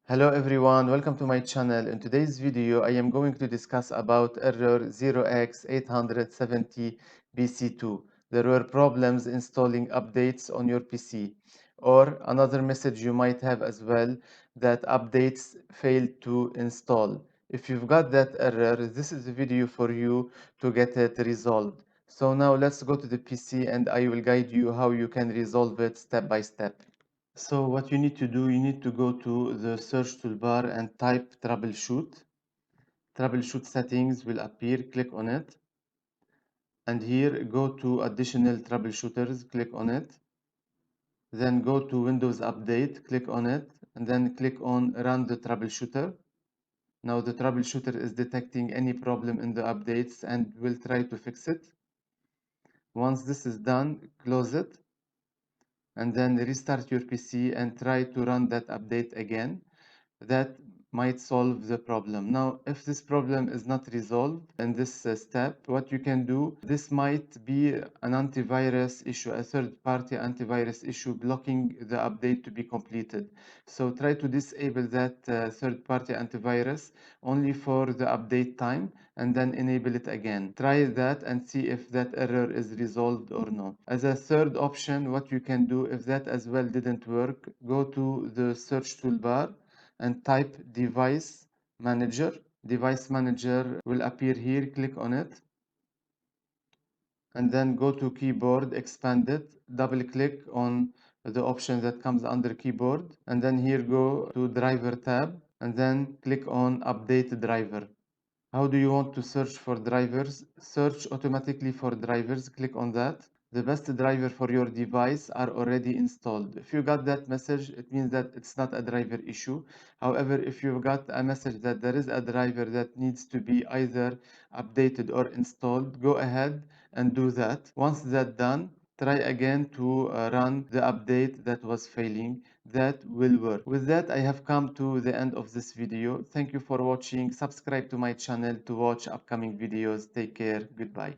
Hello everyone, welcome to my channel. In today's video, I am going to discuss about error 0x870bc2. There were problems installing updates on your PC. Or another message you might have as well, that updates failed to install. If you've got that error, this is the video for you to get it resolved. So now let's go to the PC and I will guide you how you can resolve it step by step. So what you need to do, you need to go to the search toolbar and type troubleshoot. Troubleshoot settings will appear, click on it. And here go to additional troubleshooters, click on it. Then go to Windows Update, click on it. And then click on Run the troubleshooter. Now the troubleshooter is detecting any problem in the updates and will try to fix it. Once this is done, close it. And then restart your PC and try to run that update again. That might solve the problem. Now, if this problem is not resolved in this step, what you can do, this might be an antivirus issue, a third-party antivirus issue blocking the update to be completed. So try to disable that third-party antivirus only for the update time and then enable it again. Try that and see if that error is resolved or not. As a third option, what you can do, if that as well didn't work, go to the search toolbar and type device manager. Device manager will appear here, click on it and then go to keyboard, expand it, double click on the option that comes under keyboard and then here go to driver tab and then click on update driver. How do you want to search for drivers? Search automatically for drivers, click on that. The best driver for your device are already installed. If you got that message, it means that it's not a driver issue. However, if you've got a message that there is a driver that needs to be either updated or installed, go ahead and do that. Once that's done, try again to run the update that was failing. That will work. With that, I have come to the end of this video. Thank you for watching. Subscribe to my channel to watch upcoming videos. Take care. Goodbye.